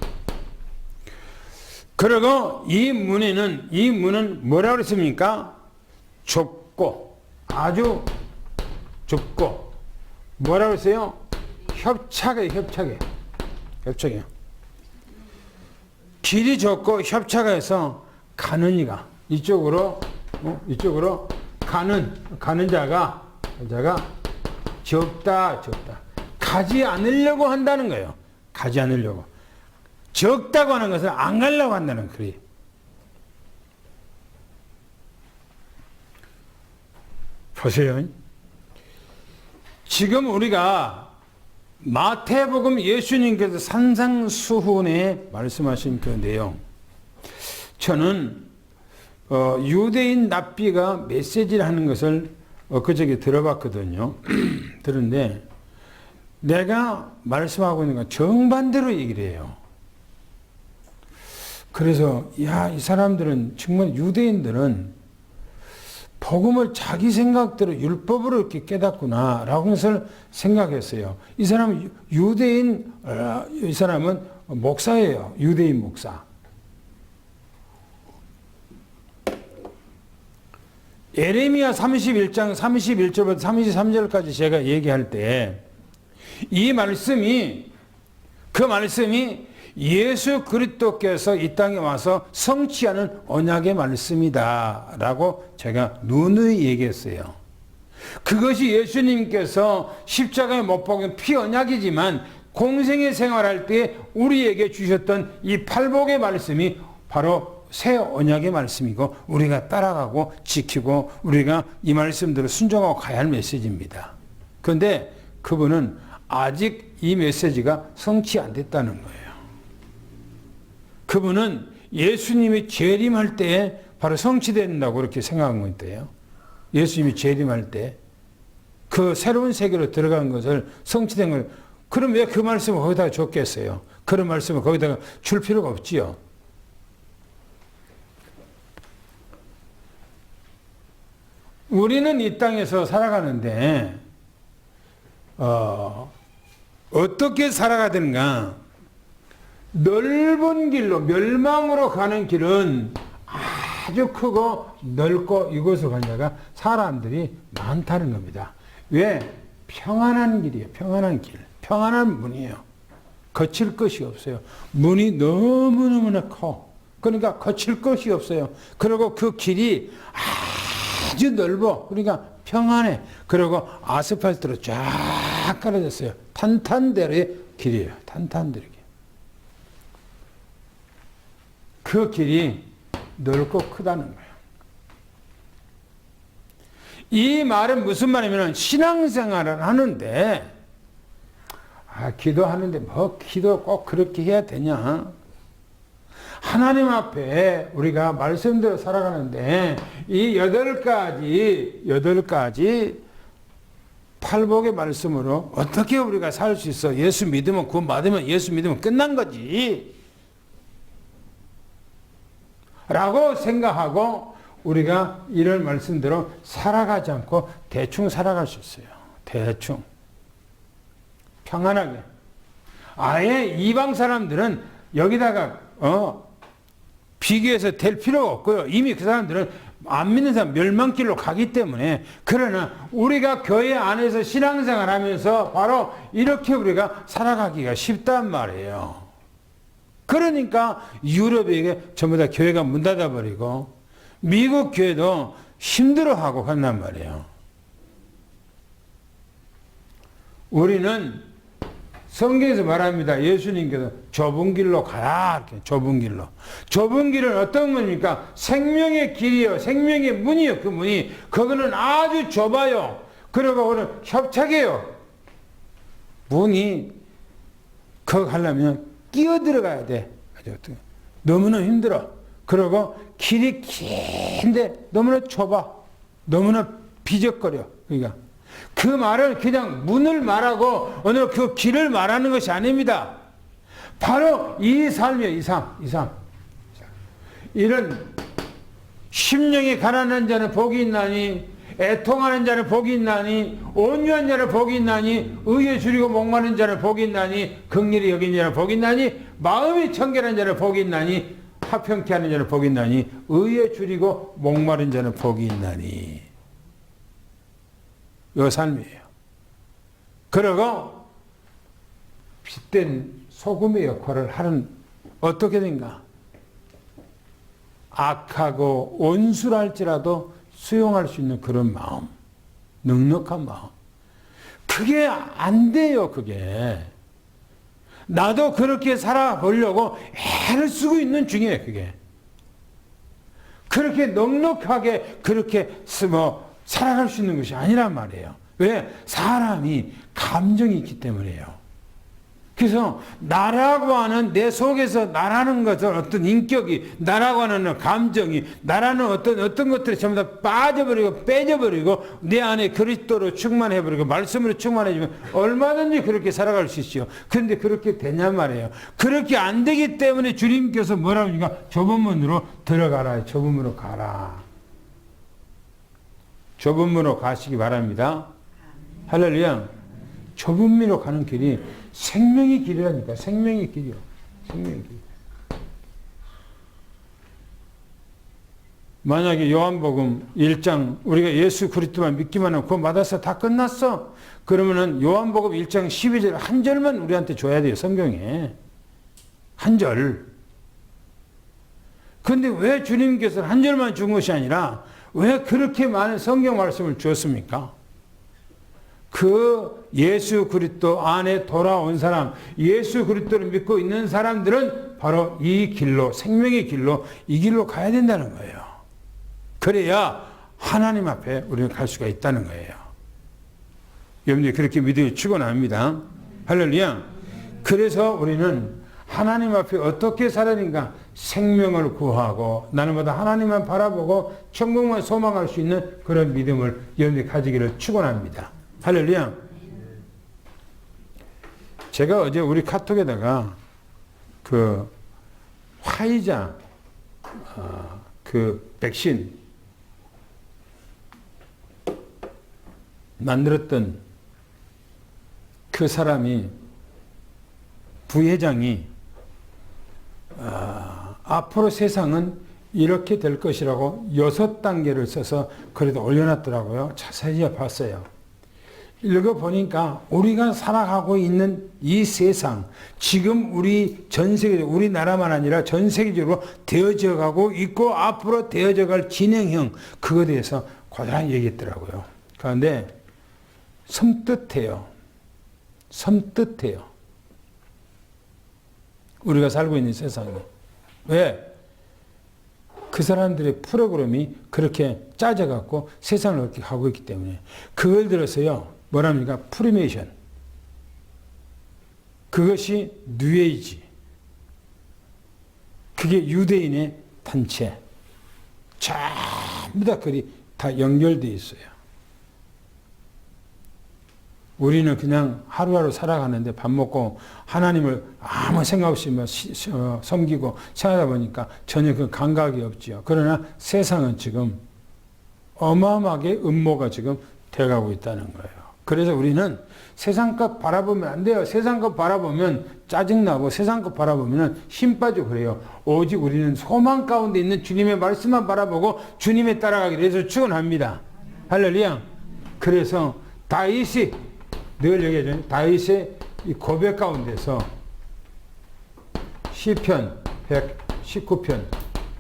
그리고 이 문은 뭐라고 그랬습니까? 좁고, 아주 좁고, 뭐라고 그랬어요? 협착해요. 길이 좁고 협착해서 가는 이가, 이쪽으로 가는 자가 적다. 가지 않으려고 한다는 거예요. 가지 않으려고. 적다고 하는 것은 안 가려고 한다는 거예요. 보세요. 지금 우리가 마태복음 예수님께서 산상수훈에 말씀하신 그 내용, 저는 유대인 납비가 메시지를 하는 것을 그저께 들어봤거든요. 들은데 내가 말씀하고 있는 건 정반대로 얘기를 해요. 그래서 이 사람들은 정말 유대인들은 복음을 자기 생각대로 율법으로 이렇게 깨닫구나 라고 것을 생각했어요. 이 사람은 이 사람은 목사예요. 유대인 목사. 예레미야 31장 31절부터 33절까지 제가 얘기할 때 이 말씀이, 그 말씀이 예수 그리스도께서 이 땅에 와서 성취하는 언약의 말씀이다 라고 제가 누누이 얘기했어요. 그것이 예수님께서 십자가에 못 박은 피 언약이지만 공생의 생활할 때 우리에게 주셨던 이 팔복의 말씀이 바로 새 언약의 말씀이고 우리가 따라가고 지키고 우리가 이 말씀대로 순종하고 가야 할 메시지입니다. 그런데 그분은 아직 이 메시지가 성취 안 됐다는 거예요. 그분은 예수님이 재림할 때에 바로 성취된다고 그렇게 생각한 건데요. 예수님이 재림할 때 그 새로운 세계로 들어간 것을 성취된 걸, 그럼 왜 그 말씀을 거기다가 줬겠어요? 그런 말씀을 거기다가 줄 필요가 없지요. 우리는 이 땅에서 살아가는데 어떻게 살아가든가 넓은 길로, 멸망으로 가는 길은 아주 크고 넓고 이곳을 간 자가 사람들이 많다는 겁니다. 왜? 평안한 길이에요. 평안한 길. 평안한 문이에요. 거칠 것이 없어요. 문이 너무너무나 커. 그러니까 거칠 것이 없어요. 그리고 그 길이 아주 넓어. 그러니까 평안해. 그리고 아스팔트로 쫙 깔아졌어요. 탄탄대로의 길이에요. 탄탄대로의 길. 그 길이 넓고 크다는 거예요. 이 말은 무슨 말이냐면 신앙생활을 하는데 기도하는데 뭐 기도 꼭 그렇게 해야 되냐? 하나님 앞에 우리가 말씀대로 살아가는데 이 8가지 팔복의 말씀으로 어떻게 우리가 살 수 있어? 예수 믿으면 구원 받으면 예수 믿으면 끝난 거지 라고 생각하고 우리가 이런 말씀대로 살아가지 않고 대충 살아갈 수 있어요. 대충 평안하게. 아예 이방 사람들은 여기다가 비교해서 될 필요가 없고요. 이미 그 사람들은 안 믿는 사람 멸망길로 가기 때문에. 그러나 우리가 교회 안에서 신앙생활 하면서 바로 이렇게 우리가 살아가기가 쉽단 말이에요. 그러니까 유럽에게 전부 다 교회가 문 닫아버리고 미국 교회도 힘들어하고 간단 말이에요. 우리는 성경에서 말합니다. 예수님께서 좁은 길로 가라. 이렇게 좁은 길로. 좁은 길은 어떤 겁니까? 생명의 길이요. 생명의 문이요. 그 문이. 그거는 아주 좁아요. 그리고 오늘 협착해요. 문이 그거 하려면 끼어 들어가야 돼. 너무나 힘들어. 그리고 길이 긴데 너무나 좁아. 너무나 비적거려. 그러니까 그 말을 그냥 문을 말하고 오늘 그 길을 말하는 것이 아닙니다. 바로 이 삶이에요. 이 삶. 이런 심령이 가난한 자는 복이 있나니, 애통하는 자는 복이 있나니, 온유한 자는 복이 있나니, 의에 줄이고 목마른 자는 복이 있나니, 긍휼히 여긴 자는 복이 있나니, 마음이 청결한 자는 복이 있나니, 화평케 하는 자는 복이 있나니, 의에 줄이고 목마른 자는 복이 있나니. 이 삶이에요. 그리고 빛된 소금의 역할을 하는, 어떻게 된가? 악하고 온술할지라도 수용할 수 있는 그런 마음, 넉넉한 마음. 그게 안 돼요, 그게. 나도 그렇게 살아보려고 애를 쓰고 있는 중이에요, 그게. 그렇게 넉넉하게 그렇게 살아갈 수 있는 것이 아니란 말이에요. 왜? 사람이 감정이 있기 때문이에요. 그래서 나라고 하는, 내 속에서 나라는 것은 어떤 인격이, 나라고 하는 감정이, 나라는 어떤 것들이 전부 다 빠져버리고 빼져버리고 내 안에 그리스도로 충만해버리고 말씀으로 충만해지면 얼마든지 그렇게 살아갈 수 있어요. 그런데 그렇게 되냔 말이에요. 그렇게 안 되기 때문에 주님께서 뭐라고 하니까 좁은 문으로 들어가라. 좁은 문으로 가라. 좁은 문으로 가시기 바랍니다. 할렐루야. 좁은 문으로 가는 길이 생명의 길이라니까. 생명의 길이요. 생명의 길. 만약에 요한복음 1장 우리가 예수 그리스도만 믿기만 하면 그거 받아서 다 끝났어. 그러면은 요한복음 1장 12절 한 절만 우리한테 줘야 돼요. 성경에. 한 절. 근데 왜 주님께서 한 절만 준 것이 아니라 왜 그렇게 많은 성경 말씀을 주었습니까? 그 예수 그리스도 안에 돌아온 사람, 예수 그리스도를 믿고 있는 사람들은 바로 이 길로, 생명의 길로, 이 길로 가야 된다는 거예요. 그래야 하나님 앞에 우리가 갈 수가 있다는 거예요. 여러분들이 그렇게 믿음이 축원합니다. 할렐루야. 그래서 우리는 하나님 앞에 어떻게 살아야 되는가? 생명을 구하고 나는보다 하나님만 바라보고 천국만 소망할 수 있는 그런 믿음을 여러분들이 가지기를 축원합니다. 할렐루야. 제가 어제 우리 카톡에다가 그 화이자 그 백신 만들었던 그 사람이 부회장이 앞으로 세상은 이렇게 될 것이라고 6단계를 써서 그래도 올려놨더라고요. 자세히 봤어요. 읽어보니까 우리가 살아가고 있는 이 세상, 지금 우리 전 세계적으로, 우리나라만 아니라 전 세계적으로 되어져 가고 있고 앞으로 되어져 갈 진행형, 그거에 대해서 고스란히 얘기했더라고요. 그런데 섬뜩해요. 섬뜩해요. 우리가 살고 있는 세상에. 왜? 그 사람들의 프로그램이 그렇게 짜져갖고 세상을 그렇게 하고 있기 때문에. 그걸 들어서요, 뭐랍니까? 프리메이션. 그것이 뉴에이지. 그게 유대인의 단체. 전부 다 그리 다 연결되어 있어요. 우리는 그냥 하루하루 살아가는데 밥 먹고 하나님을 아무 생각 없이 섬기고 생각하다 보니까 전혀 그 감각이 없지요. 그러나 세상은 지금 어마어마하게 음모가 지금 돼가고 있다는 거예요. 그래서 우리는 세상 것 바라보면 안 돼요. 세상 것 바라보면 짜증나고 세상 것 바라보면 힘 빠지고 그래요. 오직 우리는 소망 가운데 있는 주님의 말씀만 바라보고 주님에 따라가기를 해서 축원합니다. 할렐루야. 그래서 다윗이 늘 얘기하잖아요. 다윗의 이 고백 가운데서 시편 119편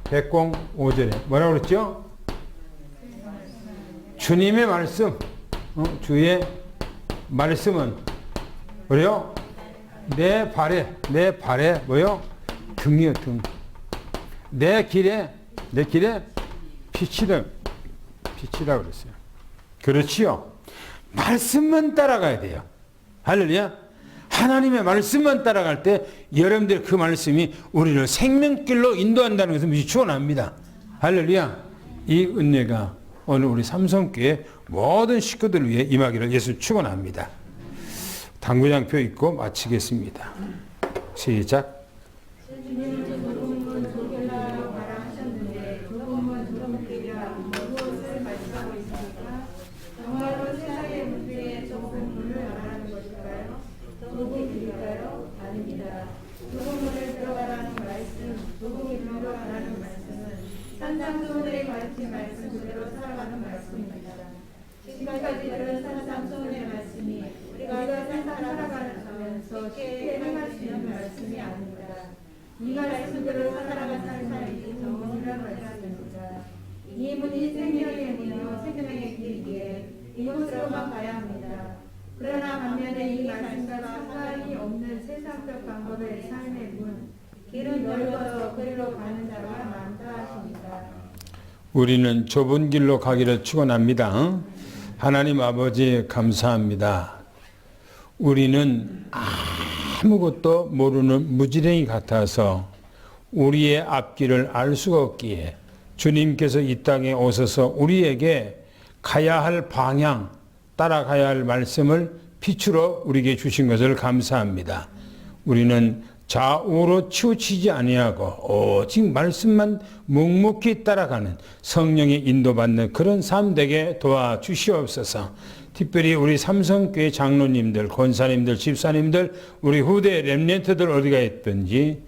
105절에 뭐라고 그랬죠? 주님의 말씀, 주의 말씀은 그래요? 내 발에 뭐요? 등이요, 등. 내 길에 빛이다 그랬어요. 그렇지요. 말씀만 따라가야 돼요. 할렐루야. 하나님의 말씀만 따라갈 때 여러분들 그 말씀이 우리를 생명길로 인도한다는 것을 미리 축원합니다. 할렐루야. 이 은혜가 오늘 우리 삼성교회 모든 식구들을 위해 임하기를 예수 축원합니다. 당구장표 입고 마치겠습니다. 시작. 주님은 조금은 조겔라로 가라 하셨는데 조금은 조금이라 무엇을 말씀하고 있습니까? 정말로 세상의 문제에 조금을 말하는 것일까요? 조금일까요? 아닙니다. 조금을 들어가라는 말씀, 조금이 들어가라는 말씀은 산상수훈에 가르친 말씀 그대로 살아가는 말씀입니다. 지금까지 들은 산상수훈의 말씀이 우리가 살아가면서 쉽게 행할 수 있는 말씀이 아닙니다. 이 말씀대로 살아가는 삶이 정원이라 말씀입니다. 이 문이 생명의 문이요 생명의 길이기에 이곳으로만 가야 합니다. 그러나 반면에 이 말씀과 상관이 없는 세상적 방법의 삶의 문, 길은 넓어서 그리로 가는 자가 많다 하십니다. 우리는 좁은 길로 가기를 축원합니다. 하나님 아버지 감사합니다. 우리는 아무것도 모르는 무지랭이 같아서 우리의 앞길을 알 수가 없기에 주님께서 이 땅에 오셔서 우리에게 가야 할 방향, 따라가야 할 말씀을 빛으로 우리에게 주신 것을 감사합니다. 우리는 좌우로 치우치지 아니하고 오직 말씀만 묵묵히 따라가는 성령의 인도받는 그런 삶 되게 도와주시옵소서. 특별히 우리 삼성교회 장로님들, 권사님들, 집사님들, 우리 후대 렘넌트들 어디가 있든지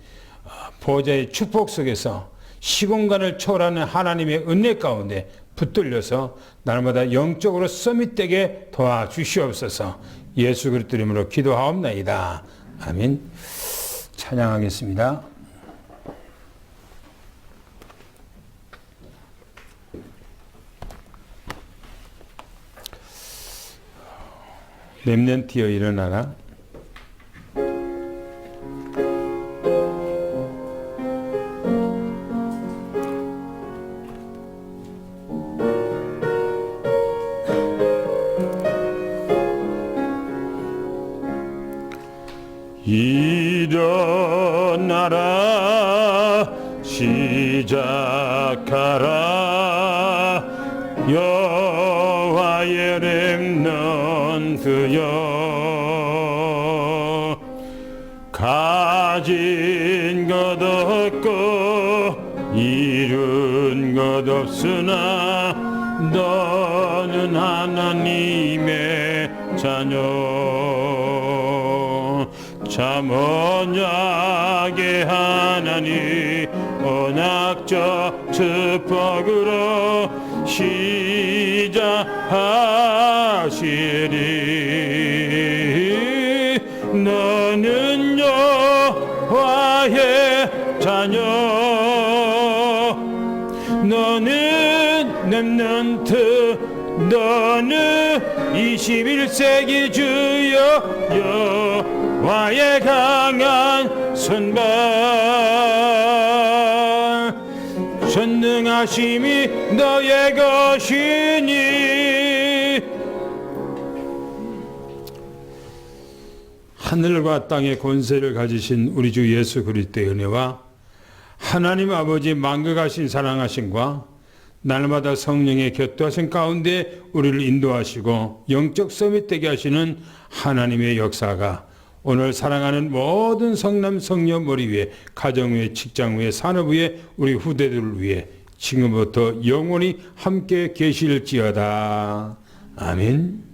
보좌의 축복 속에서 시공간을 초월하는 하나님의 은혜 가운데 붙들려서 날마다 영적으로 서밋되게 도와주시옵소서. 예수 그리스도 이름으로 기도하옵나이다. 아멘. 찬양하겠습니다. 렘넌트여 일어나라. 일어나라 시작하라 여호와의 렘넌트여 가진 것 없고 이룬 것 없으나 너는 하나님의 자녀 참 언약의 하나님 언약적 축복으로 시작하시리 너는 여호와의 자녀 너는 렘넌트 너는 21세기 주여 여호와의 강한 손발 전능하심이 너의 것이니 하늘과 땅의 권세를 가지신 우리 주 예수 그리스도의 은혜와 하나님 아버지 만극하신 사랑하심과 날마다 성령의 곁도하신 가운데 우리를 인도하시고 영적 서밋되게 하시는 하나님의 역사가 오늘 사랑하는 모든 성남 성녀 머리 위에 가정 위에 직장 위에 산업 위에 우리 후대들을 위해 지금부터 영원히 함께 계실지어다. 아멘.